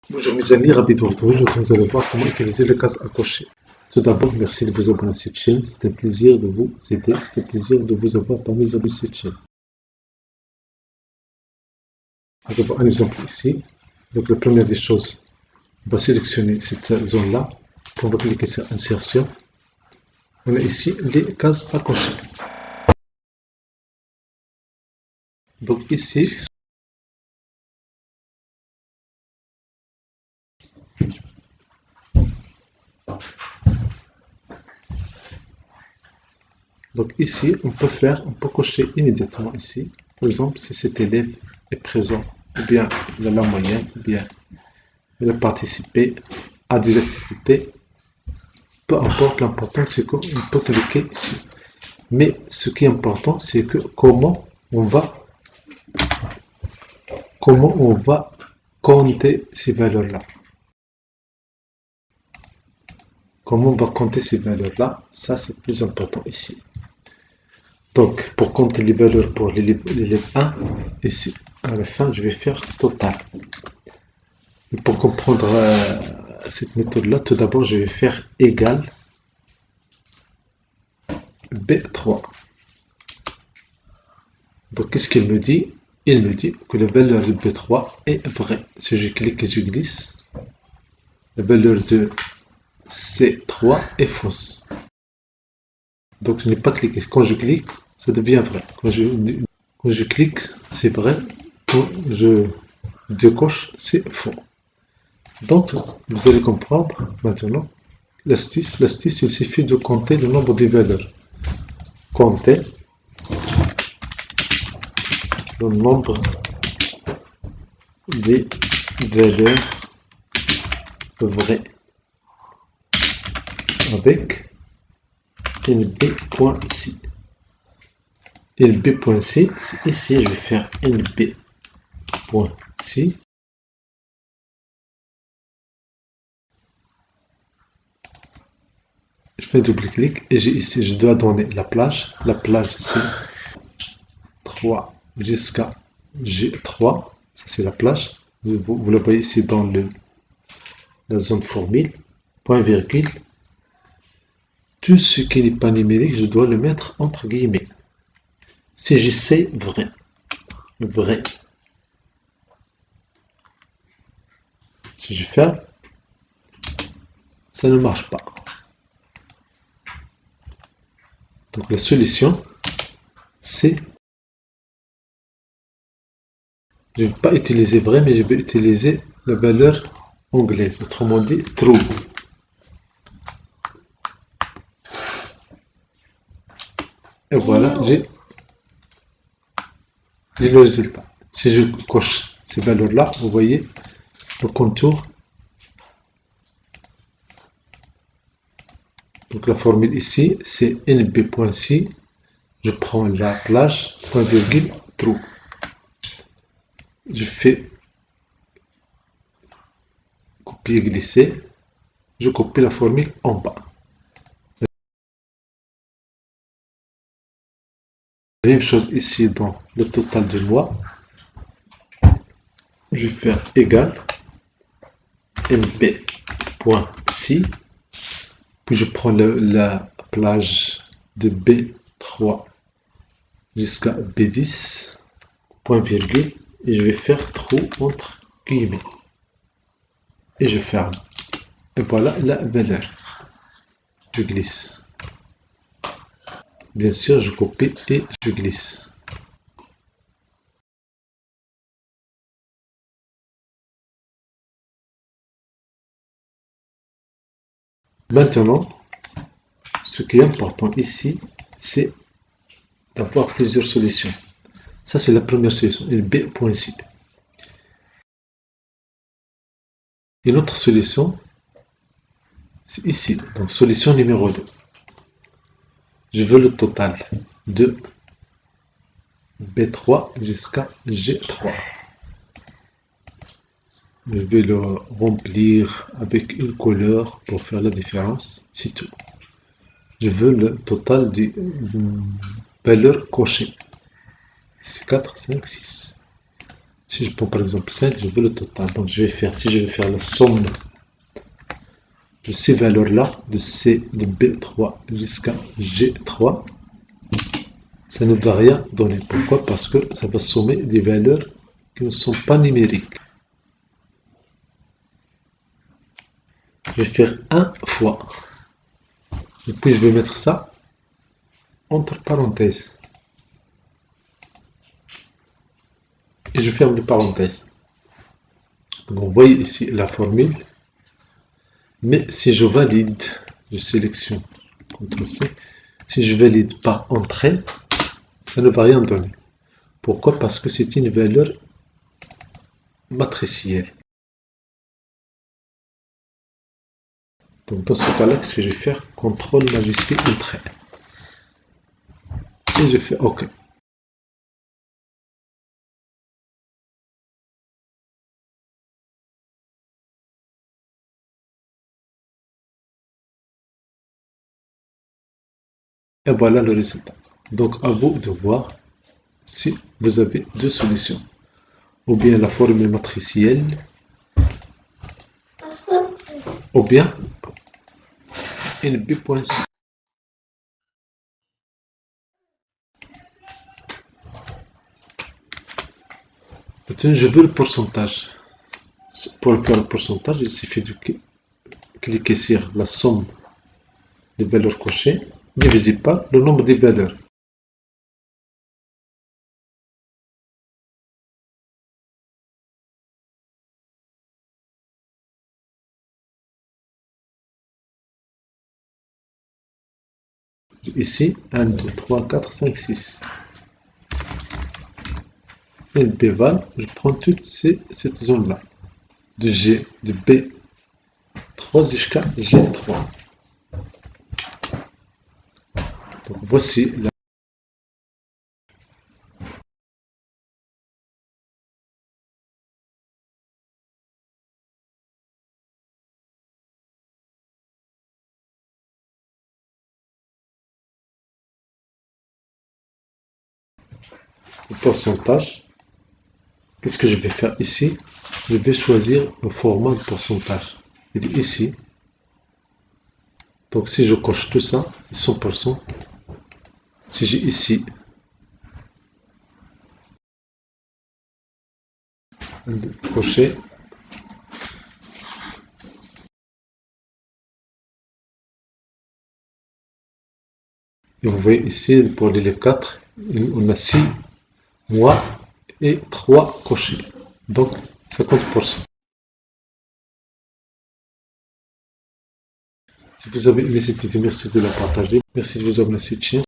Bonjour mes amis, ravi de vous retrouver. Aujourd'hui, nous allons voir comment utiliser les cases à cocher. Tout d'abord, merci de vous abonner à cette chaîne. C'est un plaisir de vous aider. C'est un plaisir de vous avoir parmi les amis de cette chaîne. Nous avons un exemple ici. Donc, la première des choses, on va sélectionner cette zone-là. On va cliquer sur Insertion. On a ici les cases à cocher. Donc, ici, on peut cocher immédiatement ici. Par exemple, si cet élève est présent, ou bien il a la moyenne, ou bien il a participé à des activités, peu importe, l'important c'est qu'on peut cliquer ici. Mais ce qui est important, c'est que comment on va compter ces valeurs-là. Comment on va compter ces valeurs-là, ça c'est plus important ici. Donc, pour compter les valeurs pour l'élève 1, ici, à la fin, je vais faire total. Et pour comprendre cette méthode-là, tout d'abord, je vais faire égal B3. Donc, qu'est-ce qu'il me dit? Il me dit que la valeur de B3 est vraie. Si je clique et je glisse, la valeur de C3 est fausse. Donc, je n'ai pas cliqué. Quand je clique, ça devient vrai. Quand je clique, c'est vrai. Quand je décoche, c'est faux. Donc, vous allez comprendre maintenant l'astuce. L'astuce, il suffit de compter le nombre des valeurs. Compter le nombre des valeurs vraies avec nb.c. nb.c, ici je vais faire nb.c. Je fais double-clic et ici je dois donner la plage. La plage c'est 3 jusqu'à G3. Ça c'est la plage. Vous la voyez ici dans la zone formule. Point virgule. Tout ce qui n'est pas numérique, je dois le mettre entre guillemets. Si j'essaie vrai. Vrai. Si je ferme, ça ne marche pas. Donc la solution, c'est, je ne vais pas utiliser vrai, mais je vais utiliser la valeur anglaise, autrement dit true. Et voilà, j'ai le résultat. Si je coche ces valeurs-là, vous voyez le contour. Donc la formule ici, c'est nb.c. Je prends la plage, point virgule, true. Je fais copier-glisser. Je copie la formule en bas. La même chose ici dans le total de mois. Je vais faire égal nb.c. Puis je prends la plage de B3 jusqu'à B10, point virgule, et je vais faire trou entre guillemets. Et je ferme. Et voilà la valeur. Je glisse. Bien sûr, je copie et je glisse. Maintenant, ce qui est important ici, c'est d'avoir plusieurs solutions. Ça, c'est la première solution, B.c. Une autre solution, c'est ici. Donc, solution numéro 2. Je veux le total de B3 jusqu'à G3. Je vais le remplir avec une couleur pour faire la différence, c'est tout. Je veux le total des valeurs cochées. C'est 4, 5, 6. Si je prends par exemple 5, je veux le total. Donc si je vais faire la somme de ces valeurs-là, de C, de B3 jusqu'à G3, ça ne va rien donner. Pourquoi? Parce que ça va sommer des valeurs qui ne sont pas numériques. Je vais faire 1 fois. Et puis je vais mettre ça entre parenthèses. Et je ferme les parenthèses. Donc vous voyez ici la formule. Mais si je valide, je sélectionne CTRL-C. Si je valide pas entre elles, ça ne va rien donner. Pourquoi? Parce que c'est une valeur matricielle. Donc dans ce cas-là, ce que je vais faire, CTRL majuscule entre elles. Et je fais OK. Et voilà le résultat. Donc à vous de voir si vous avez deux solutions. Ou bien la formule matricielle, ou bien une B.C. Maintenant, je veux le pourcentage. Pour faire le pourcentage, il suffit de cliquer sur la somme des valeurs cochées divisé par le nombre des valeurs. Ici, 1, 2, 3, 4, 5, 6. Et le B-val, je prends toute cette zone-là. De G, de B3 jusqu'à G3. Donc voici la le pourcentage. Qu'est-ce que je vais faire ici? Je vais choisir le format de pourcentage. Il est ici. Donc si je coche tout ça, c'est 100%. Si j'ai ici coché, et vous voyez ici pour l'élève 4, on a 6 mois et 3 cochés. Donc 50%. Si vous avez aimé cette vidéo, merci de la partager. Merci de vous abonner à cette chaîne.